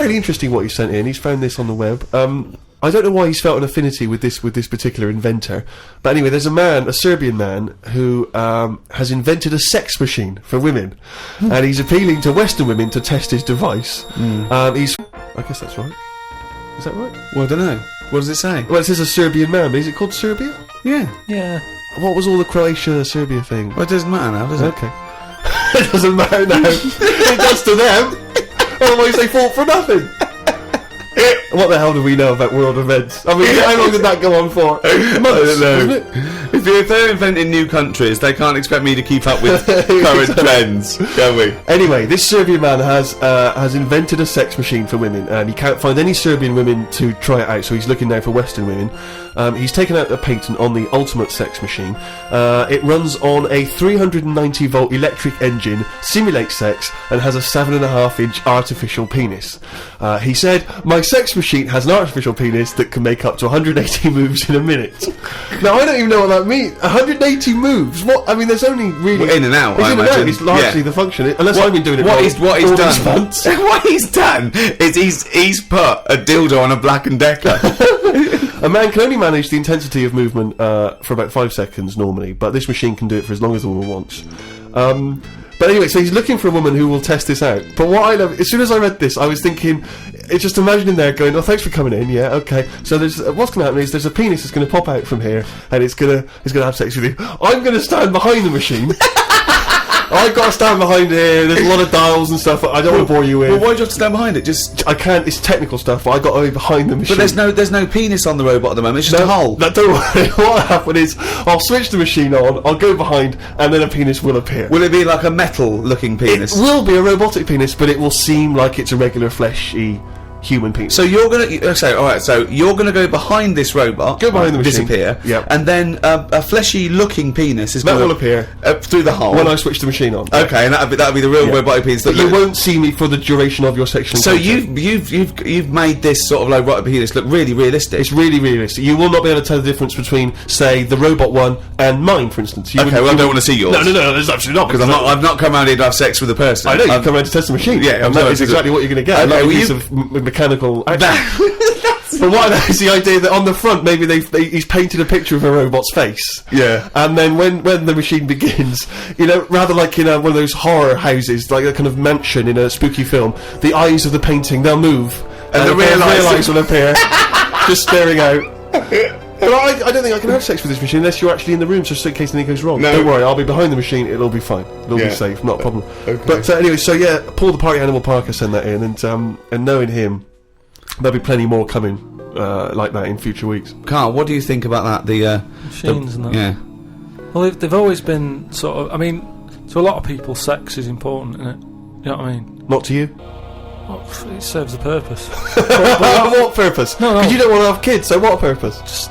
Really interesting what he sent in. He's found this on the web. I don't know why he's felt an affinity with this particular inventor, but anyway, there's a Serbian man who has invented a sex machine for women, and he's appealing to Western women to test his device. I guess that's right. Is that right? Well, I don't know. What does it say? Well, it says a Serbian man, but is it called Serbia? Yeah. Yeah. What was all the Croatia-Serbia thing? Well, it doesn't matter now, does it? Okay. It doesn't matter now. It does to them. Otherwise they fought for nothing. What the hell do we know about world events? I mean, how long did that go on for? Months, I don't know. wasn't it? If they're inventing new countries, they can't expect me to keep up with current trends, can we? Anyway, this Serbian man has invented a sex machine for women, and he can't find any Serbian women to try it out, so he's looking now for Western women. He's taken out a patent on the ultimate sex machine. It runs on a 390-volt electric engine, simulates sex, and has a 7.5-inch artificial penis. He said, "My sex machine has an artificial penis that can make up to 180 moves in a minute." Now, I don't even know what that means. 180 moves? What? I mean, there's only really... Well, in and out, it's I in and imagine. out. It's largely the function. Unless I've been doing it what wrong. he's All done. these months. What he's done is he's put a dildo on a Black & Decker. A man can only manage the intensity of movement for about 5 seconds normally, but this machine can do it for as long as the woman wants. But anyway, so he's looking for a woman who will test this out. But what I love, as soon as I read this, I was thinking, it's just imagining there going, "Oh, thanks for coming in. Yeah, okay." So there's what's going to happen is there's a penis that's going to pop out from here, and it's going to have sex with you. I'm going to stand behind the machine. I've got to stand behind here. There's a lot of dials and stuff. I don't want to bore you with. Well, why do you have to stand behind it? Just I can't. It's technical stuff, but I got to be behind the machine. But there's no penis on the robot at the moment. It's just a hole. Don't worry. What'll happen is I'll switch the machine on. I'll go behind, and then a penis will appear. Will it be like a metal-looking penis? It will be a robotic penis, but it will seem like it's a regular fleshy human penis. So you're gonna So you're gonna go behind this robot, Go behind the machine. disappear, Yep. and then a fleshy-looking penis is That gonna will appear through the hole when I switch the machine on. Okay, and that'll be the real robotic penis. But you won't see me for the duration of your sexual So contact. you've made this sort of like robotic penis look really realistic. It's really realistic. You will not be able to tell the difference between, say, the robot one and mine, for instance. Okay, well, I don't want to see yours. No, there's absolutely not. Because I've not come around here to have sex with a person. I know, you've come around to test the machine. Yeah, and that is exactly what you're going to get. Okay, A piece of mechanical action. But what I know is the idea that on the front maybe he's painted a picture of a robot's face. Yeah. And then when the machine begins, rather like in one of those horror houses, like a kind of mansion in a spooky film, the eyes of the painting, they'll move. And the real eyes will appear, just staring out. But I don't think I can have sex with this machine unless you're actually in the room, just in case anything goes wrong. No. Don't worry, I'll be behind the machine, it'll be fine. It'll be safe, not a problem. Okay. But anyway, so yeah, Paul the Party Animal Parker sent that in, and knowing him, there'll be plenty more coming like that in future weeks. Carl, what do you think about that? The machines and that. Yeah. Well, they've always been sort of. I mean, to a lot of people, sex is important, isn't it? You know what I mean? Not to you? Well, it serves a purpose. What purpose? No. Because you don't want to have kids, so what purpose? Just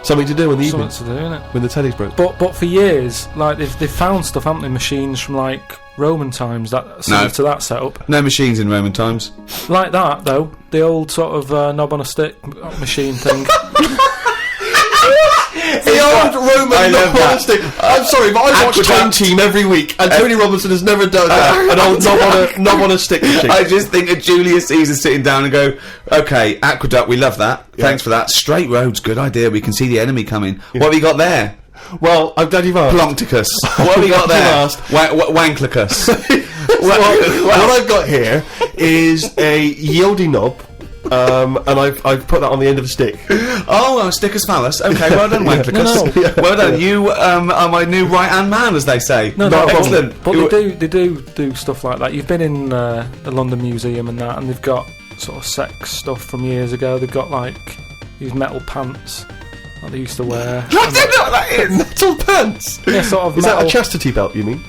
Something to do in the evening something to do, innit? when the telly's broke. But for years, like they've found stuff, haven't they? Machines from like Roman times that similar to that setup. No machines in Roman times. Like that though, the old sort of knob on a stick machine thing. The old Roman knob on a stick. I'm sorry, but I watch Time Team every week, and Tony Robinson has never done that. An old knob on a stick machine. I just think of Julius Caesar sitting down and go, "Okay, aqueduct, we love that. Thanks for that. Straight roads, good idea. We can see the enemy coming. What have you got there? Well, I'm glad you've asked. Pluncticus. What have you got there? Wanklicus. What I've got here is a Yodi knob. And I've put that on the end of a stick. Oh, stickus phallus. Okay, well done, Wanklicus. No. Well done. You are my new right-hand man, as they say. No, excellent. But they do stuff like that. You've been in the London Museum and that, and they've got sort of sex stuff from years ago. They've got like these metal pants that they used to wear. I don't know what that is. Metal pants. Yeah, sort of. Is metal. that a chastity belt? You mean?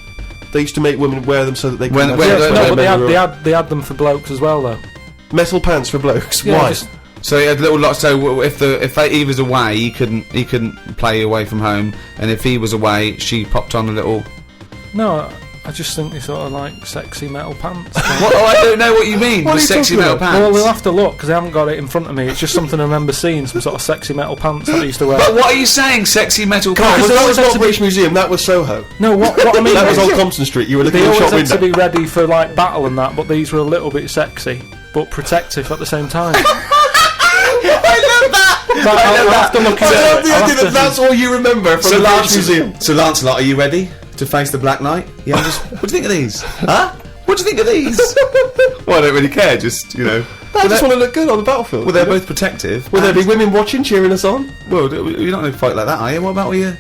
They used to make women wear them so that they could. But they had them for blokes as well, though. Metal pants for blokes. Yeah, Why? So he had little lots. So if he was away, he couldn't play away from home, and if he was away, she popped on a little. No, I just think they sort of like sexy metal pants. What? Oh, I don't know what you mean. What The are you sexy talking metal about? pants. Well, we'll have to look because I haven't got it in front of me. It's just something I remember seeing, some sort of sexy metal pants that I used to wear. But what are you saying? Sexy metal Because pants? that was always not had to British Museum, that was Soho. No, what I mean That was is on Compton Street. You were looking they in the always shop had to window. be ready for like battle and that, but these were a little bit sexy but protective at the same time. I love that. But I'll have to look I into love it. the I'll idea have that to- that's all you remember from the British Museum. So Lancelot, are you ready to face the Black Knight? Yeah. What do you think of these? Huh? What do you think of these? Well, I don't really care. Just I just want to look good on the battlefield. Well, they're both protective. Will there be women watching, cheering us on? Well, you're not going to fight like that, are you? What about your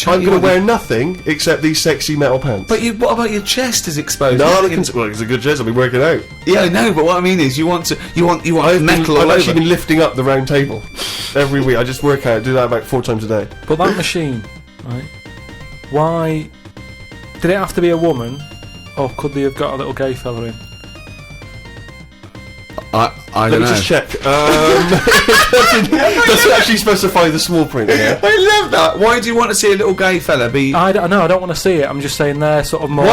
I'm going to wear nothing except these sexy metal pants. But what about your chest is exposed? well, it's a good chest. I'll be working out. Yeah, I know. But what I mean is, you want metal all I've actually over. been lifting up the round table every week. I just work out, do that about 4 times a day. But that machine, right? Why did it have to be a woman, or could they have got a little gay fella in? I Let don't me know. just check. Doesn't actually specify the small print here. I love that. Why do you want to see a little gay fella be? I don't want to see it. I'm just saying they're sort of more.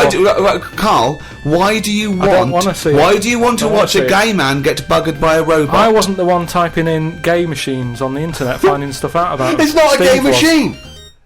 Carl? Why do you want? I don't wanna see it. Why do you want to I don't wanna watch see a it. gay man get buggered by a robot? I wasn't the one typing in gay machines on the internet, finding stuff out about them. It's not a Steve gay was. machine.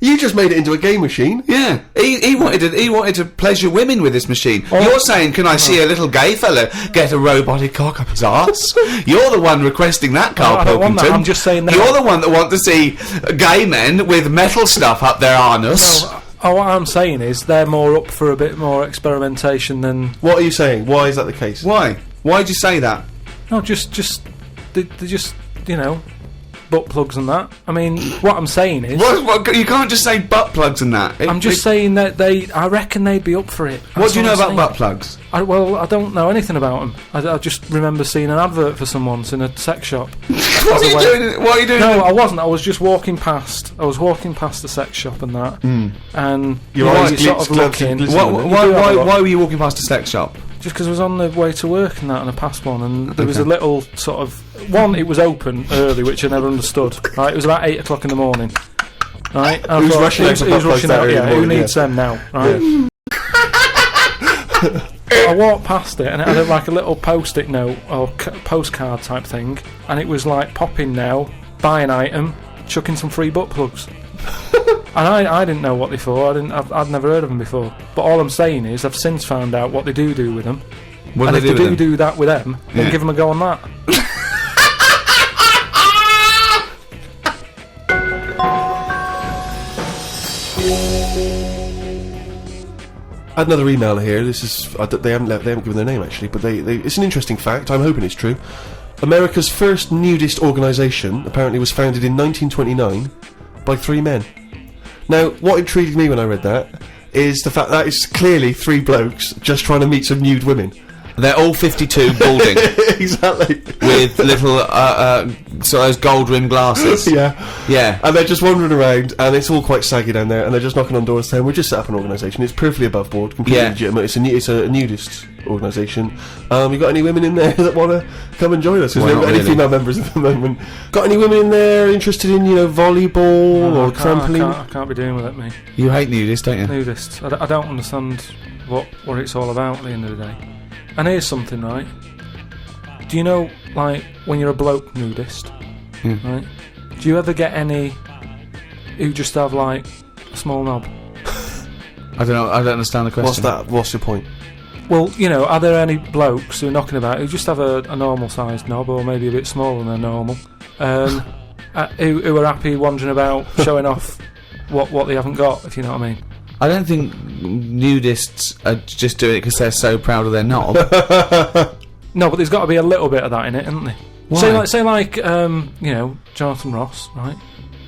You just made it into a gay machine. Yeah, he wanted to pleasure women with this machine. Oh. You're saying, can I see a little gay fella get a robotic cock up his arse? You're the one requesting that, Carl I don't want that. Pilkington. I'm just saying that. You're the one that want to see gay men with metal stuff up their anus. What I'm saying is they're more up for a bit more experimentation than. What are you saying? Why is that the case? Why? Why'd you say that? No, just they just butt plugs and that. I mean, what I'm saying is. What, you can't just say butt plugs and that. I'm just saying that I reckon they'd be up for it. What do you know That's about I'm butt saying. plugs? I don't know anything about them. I just remember seeing an advert for some once in a sex shop. What are you doing? No, I wasn't. I was just walking past. I was walking past the sex shop and that, and Your eyes sort of glitz, looking. glitz, Why were you walking past a sex shop? Just because I was on the way to work and that, and I passed one, and there was a little sort of one. It was open early, which I never understood. Right, it was about 8 o'clock in the morning. Right, and I Who's thought, rushing out for who's butt plugs rushing that out? early in Yeah, the who morning, needs them now? Right. I walked past it, and it had like a little post-it note or postcard type thing, and it was like popping now, buy an item, chucking some free butt plugs. And I didn't know what they for. I'd never heard of them before. But all I'm saying is I've since found out what they do with them. What And do if they they do? do that with them, then Yeah. give them a go on that. I had another email here. This is they haven't given their name actually, but it's an interesting fact. I'm hoping it's true. America's first nudist organisation apparently was founded in 1929 by 3 men. Now, what intrigued me when I read that is the fact that it's clearly 3 blokes just trying to meet some nude women. They're all 52, balding, Exactly. with little so those gold rimmed glasses. Yeah. And they're just wandering around, and it's all quite saggy down there, and they're just knocking on doors saying, "We're just set up an organisation. It's perfectly above board, completely Yeah. legitimate. It's a nudist organisation. You got any women in there that want to come and join us? Because Why we haven't not got any really? female members at the moment. Got any women in there interested in, volleyball or trampoline? I can't be doing with it, mate. You hate nudists, don't you? Nudists. I don't understand what it's all about at the end of the day. And here's something, right? Do you know, like, when you're a bloke nudist, right? Do you ever get any who just have, like, a small knob? I don't know. I don't understand the question. What's that? What's your point? Well, are there any blokes who are knocking about who just have a normal-sized knob, or maybe a bit smaller than normal, who are happy wandering about showing off what they haven't got, if you know what I mean? I don't think nudists are just doing it because they're so proud of their knob. No, but there's got to be a little bit of that in it, isn't there? Why? Say like Jonathan Ross, right?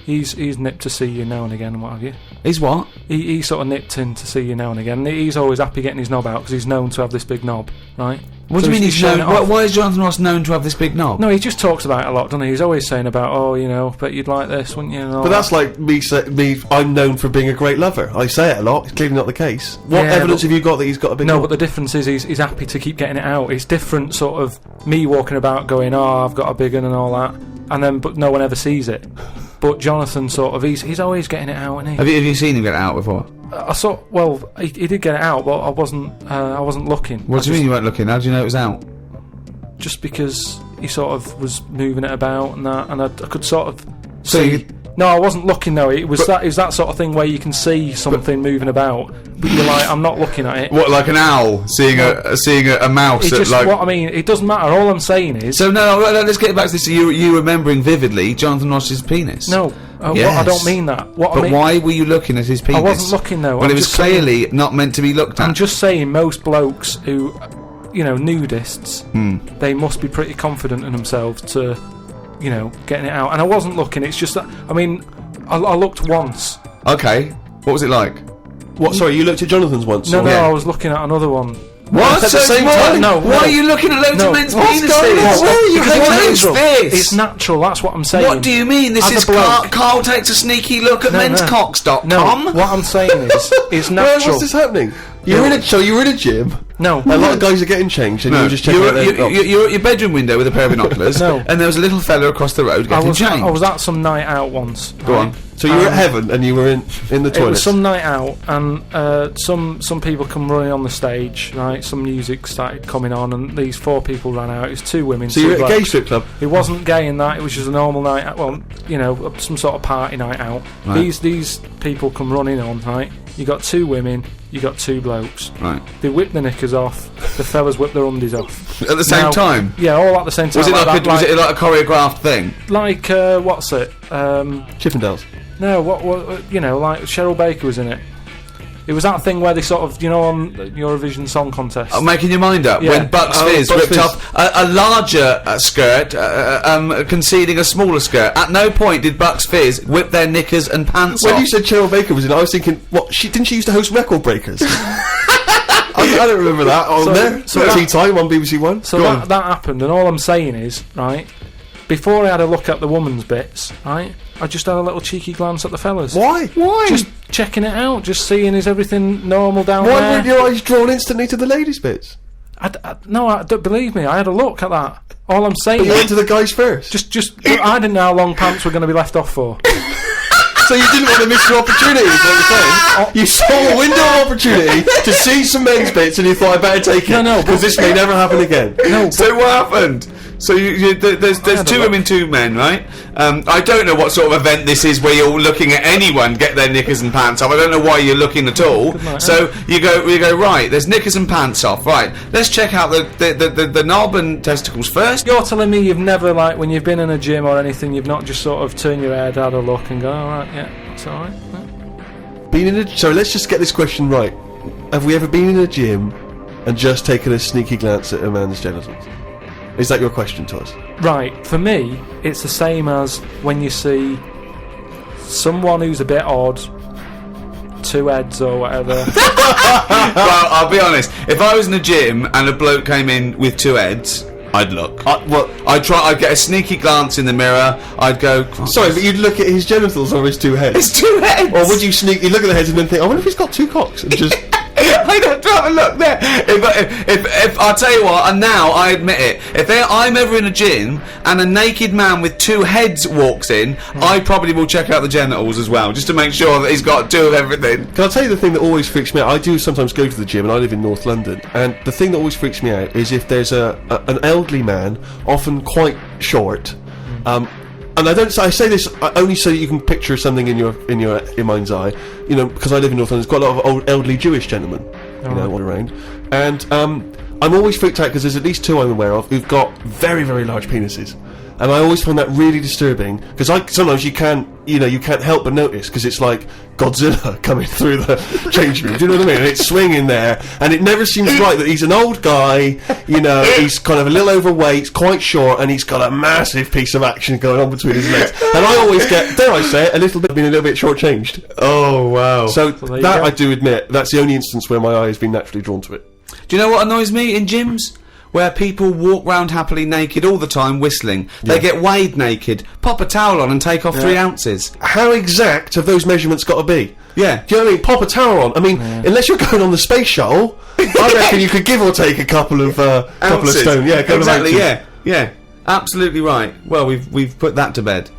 He's nipped to see you now and again and what have you. He's what? He sort of nipped in to see you now and again. He's always happy getting his knob out because he's known to have this big knob, right? What So do you mean he's showing known? it off. Why is Jonathan Ross known to have this big knob? No, he just talks about it a lot, doesn't he? He's always saying about, bet you'd like this, wouldn't you? And all But that's that. like me. I'm known for being a great lover. I say it a lot. It's clearly not the case. What Yeah, evidence but- have you got that he's got a big? No, knob? but the difference is he's happy to keep getting it out. It's different, sort of me walking about going, I've got a big one and all that, and then but no one ever sees it. But Jonathan, sort of, he's always getting it out, isn't he? Have you seen him get it out before? I saw. Well, he did get it out, but I wasn't looking. What do you mean you weren't looking? How do you know it was out? Just because he sort of was moving it about and that, and I could sort of So see. you- No, I wasn't looking though. It was that sort of thing where you can see something moving about, but you're like, I'm not looking at it. What, like an owl seeing a mouse? It's At, just like... what I mean. It doesn't matter. All I'm saying is. So no, let's get back to this. You remembering vividly Jonathan Ross's penis? No, Yes. I don't mean that. What I But mean, why were you looking at his penis? I wasn't looking though. Well, I'm it was just saying- clearly not meant to be looked at. I'm just saying, most blokes who, nudists, Hmm. they must be pretty confident in themselves to, getting it out. And I wasn't looking. It's just that. I mean, I looked once. Okay, what was it like? What? Sorry, you looked at Jonathan's once. No, or- no, Yeah. I was looking at another one. What? At the same what? time? No, Why no. are you looking at loads No. of men's What's penises? going on? Where are you Because hanging what out? is this? It's natural. That's what I'm saying. What do you mean? This As a is bloke- Carl takes a sneaky look at No, no. menscocks.com. No, what I'm saying is, it's Where natural. was this happening? You were in a gym. No, A lot of guys are getting changed, and you were just checking out their... You're at your bedroom window with a pair of binoculars, No. and there was a little fella across the road getting changed. I was at some night out once. Go on. So you were at heaven, and you were in the It was toilet. some night out, and some people come running on the stage. Right, some music started coming on, and these 4 people ran out. It was 2 women. So 2 you were at a gay blokes. strip club. It wasn't gay in that. It was just a normal night out. Well, some sort of party night out. Right. These people come running on. Right, you got 2 women. You got 2 blokes. Right. They whipped the knickers off. The fellas whipped their undies off. At the same Now- time? Yeah, all at the same time. Was it like that, was it like a choreographed thing? like what's it? Chippendales. No, what like Cheryl Baker was in it. It was that thing where they sort of, on Eurovision Song Contest. Oh, making your mind up Yeah. when Bucks Oh, Fizz Bucks ripped Fizz. off a larger skirt, conceding a smaller skirt. At no point did Bucks Fizz whip their knickers and pants When off. you said Cheryl Baker was in, I was thinking, what? Didn't she used to host Record Breakers? I don't remember that on So- there. so Tea that- Time on BBC One. So Go on. that happened, and all I'm saying is, right, before I had a look at the woman's bits, right, I just had a little cheeky glance at the fellas. Why? Why? Just checking it out, just seeing is everything normal down Why there. weren't your eyes drawn instantly to the ladies' bits? No, don't believe me. I had a look at that. All I'm saying But you went is, to the guys first. just I didn't know how long pants were going to be left off for. So you didn't want to miss your opportunity, is what you're saying? You saw a window of opportunity to see some men's bits, and you thought, I better take it. No, because this may never happen again. No, So what happened? So there's had a 2 look. women, 2 men, right? I don't know what sort of event this is where you're looking at anyone get their knickers and pants off. I don't know why you're looking at all. night, So you go right. There's knickers and pants off. Right. Let's check out the knob and testicles first. you're telling me you've never, like, when you've been in a gym or anything, you've not just sort of turned your head, had a look, and go, all right, yeah, it's all right. Yeah. So let's just get this question right. Have we ever been in a gym and just taken a sneaky glance at a man's genitals? Is that your question to us? Right, for me, it's the same as when you see someone who's a bit odd, 2 heads or whatever. Well, I'll be honest. If I was in a gym and a bloke came in with 2 heads, I'd look. I'd get a sneaky glance in the mirror. I'd go. Sorry, but you'd look at his genitals or his 2 heads? It's 2 heads. Or would you sneaky look at the heads and then think, I wonder if he's got 2 cocks? And just... I don't try to look there. If I'll tell you what, and now I admit it, if I'm ever in a gym and a naked man with 2 heads walks in, I probably will check out the genitals as well, just to make sure that he's got 2 of everything. Can I tell you the thing that always freaks me out? I do sometimes go to the gym, and I live in North London, and the thing that always freaks me out is if there's an elderly man, often quite short, and I say this only so that you can picture something in your mind's eye, because I live in North London. There's quite a lot of old elderly Jewish gentlemen, all around, and I'm always freaked out because there's at least 2 I'm aware of who've got very, very large penises. And I always find that really disturbing because sometimes you can't help but notice because it's like Godzilla coming through the change room. Do you know what I mean? And it's swinging there, and it never seems right that he's an old guy. He's kind of a little overweight, quite short, and he's got a massive piece of action going on between his legs. And I always get, dare I say it, being a little bit shortchanged. Oh wow! So there you that go. I do admit, that's the only instance where my eye has been naturally drawn to it. Do you know what annoys me in gyms? Where people walk round happily naked all the time whistling. They get weighed naked, pop a towel on and take off 3 ounces. How exact have those measurements got to be? Yeah. Do you know what I mean? Pop a towel on. I mean, unless you're going on the space shuttle, I reckon you could give or take a couple of Ounces. stone. Yeah, a couple exactly. of ounces. Yeah. Absolutely right. Well, we've put that to bed.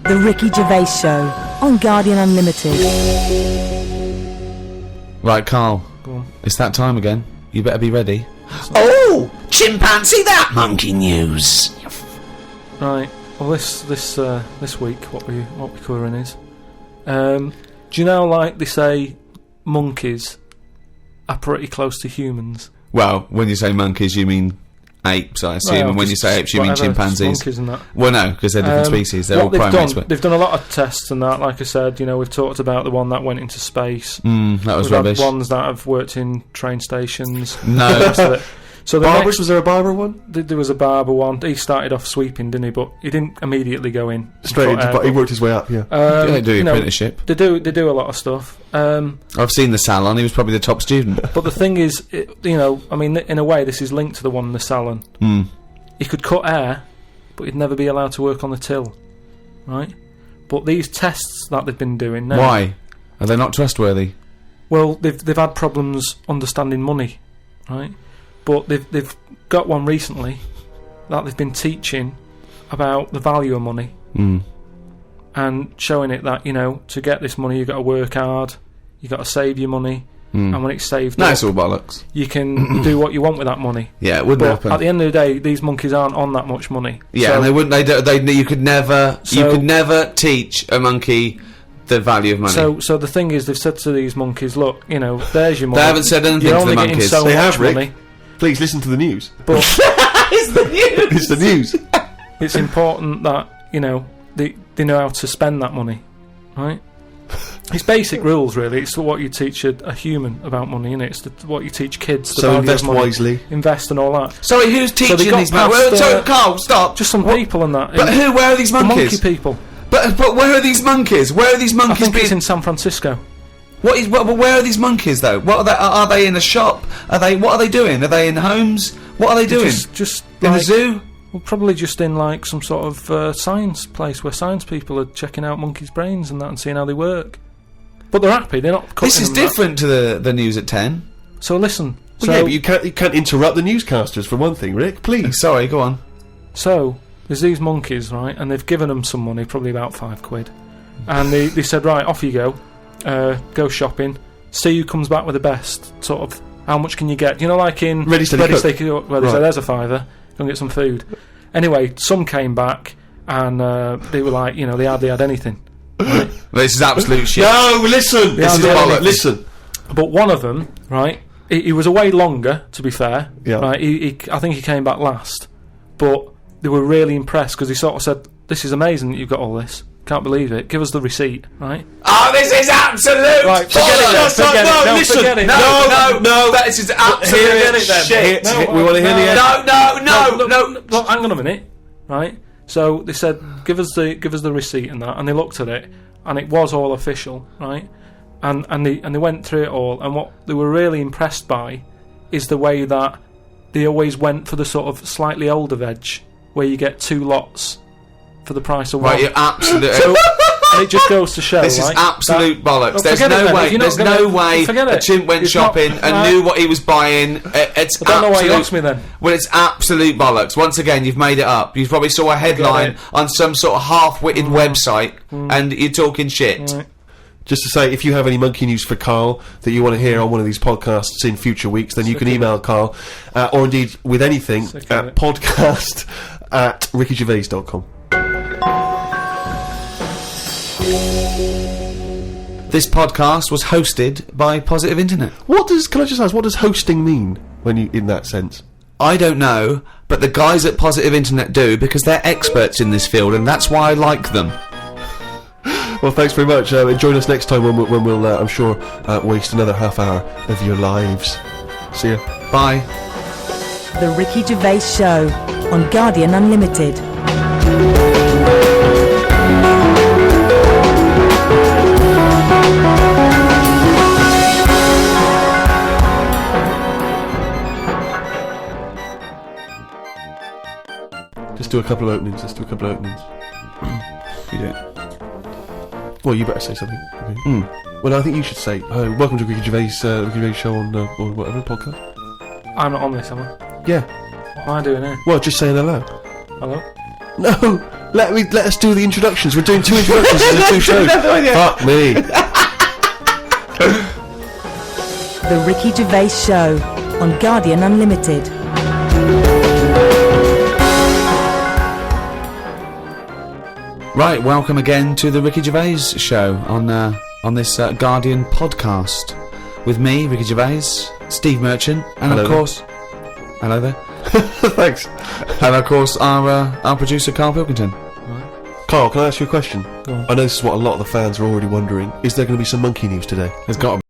The Ricky Gervais Show on Guardian Unlimited. Right, Carl. Go on. It's that time again. You better be ready. Oh, chimpanzee that monkey news. Right. Well, this week, what we're covering is, do you know, like they say, monkeys are pretty close to humans. Well, when you say monkeys, you mean apes, I assume. Well, and when you say apes, you mean whatever, chimpanzees. monkeys and that. Well, no, because they're different species. They're all primates. They've done a lot of tests and that. Like I said, we've talked about the one that went into space. That was We've rubbish. had ones that have worked in train stations. No. So the Barbers, next, was there a barber one? there was a barber one. He started off sweeping, didn't he? But he didn't immediately go in Straight into, but he worked his way up, yeah. They do apprenticeship. They do a lot of stuff. I've seen the salon. He was probably the top student. But the thing is, I mean, in a way, this is linked to the one in the salon. He could cut hair, but he'd never be allowed to work on the till, right? But these tests that they've been doing now, Why? Are they not trustworthy? well, they've had problems understanding money, right? But they've got one recently that they've been teaching about the value of money and showing it that to get this money you've got to work hard, you've got to save your money, and when it's saved No, up, it's all bollocks. you can do what you want with that money. Yeah, it wouldn't But happen. at the end of the day, these monkeys aren't on that much money. Yeah, So- and they wouldn't. You could never. you So- could never teach a monkey the value of money. So the thing is, they've said to these monkeys, look, there's your money. They haven't said anything You're to the only getting monkeys. so They much have, Rick. money, Please listen to the news. but It's the news. It's the news. it's important that they know how to spend that money, right? It's basic rules, really. It's what you teach a human about money, and it's what you teach kids. The So value invest of money, wisely. invest and all that. Sorry, who's teaching they got these past, monkeys? Sorry, Carl, stop. Just some people and that. But who? Where are these The monkey monkeys? people. But where are these monkeys? Where are these I monkeys think it's being? in San Francisco. Where are these monkeys though? What are they? Are they in a shop? What are they doing? Are they in homes? What are they doing? Just in like, the zoo? Well, probably just in like some sort of science place where science people are checking out monkeys' brains and that and seeing how they work. But they're happy. They're not. This is cutting them different to the news at 10. that. So listen. Well, yeah, but you can't interrupt the newscasters for one thing, Rick. Please. Sorry, go on. So there's these monkeys, right? And they've given them some money, probably about £5, and they said, right, off you go, go shopping. See who comes back with the best. Sort of, how much can you get? Like in Ready, steady, cook. where they Right. say, there's a £5, go and get some food. Anyway, some came back and they were like, they hardly had anything. Right? This is absolute shit. No, listen. This is bollocks. Listen. But one of them, right, he was away longer, to be fair. Yeah. Right, I think he came back last. But they were really impressed because he sort of said, this is amazing that you've got all this. Can't believe it. Give us the receipt, right? Oh, this is absolute Right, forget it then, bollocks. forget it. No, listen. forget it. No, this is absolute Hear it then. shit. We want to hear the end. No. Look, hang on a minute, right? So they said, give us the receipt and that, and they looked at it, and it was all official, right? And they went through it all, and what they were really impressed by is the way that they always went for the sort of slightly older veg, where you get 2 lots for the price of one. Right, you're absolute. So, and it just goes to show, This is right, absolute bollocks. Well, There's forget it no then. way. If you're not There's gonna- no way forget a it. chimp went It's not- shopping and right. knew what he was buying. It's I don't know why you absolute- asked me then. Well, it's absolute bollocks. Once again, you've made it up. You probably saw a headline it. on some sort of half-witted website, and you're talking shit. Right. Just to say, if you have any monkey news for Carl that you want to hear on one of these podcasts in future weeks, then you can email Carl, or indeed with anything Sick of at it. podcast@rickygervais.com. This podcast was hosted by Positive Internet. Can I just ask, what does hosting mean when you in that sense? I don't know, but the guys at Positive Internet do, because they're experts in this field, and that's why I like them. Well, thanks very much. Join us next time when we'll I'm sure, waste another half hour of your lives. See ya. Bye. The Ricky Gervais Show on Guardian Unlimited. Just do a couple of openings. You do it. Well, you better say something. Okay. Well, I think you should say, welcome to Ricky Gervais Show on or whatever podcast. I'm not on this, am I? Yeah. What am I doing here? Well, just saying hello. Hello? No, let us do the introductions. We're doing 2 introductions in the 2 shows. Fuck me. The Ricky Gervais Show on Guardian Unlimited. Right, welcome again to the Ricky Gervais Show on this Guardian podcast with me, Ricky Gervais, Steve Merchant, and Hello of there. course, hello there, Thanks. and of course our producer Carl Pilkington. Carl, can I ask you a question? Go on. I know this is what a lot of the fans are already wondering. Is there going to be some monkey news today? There's got to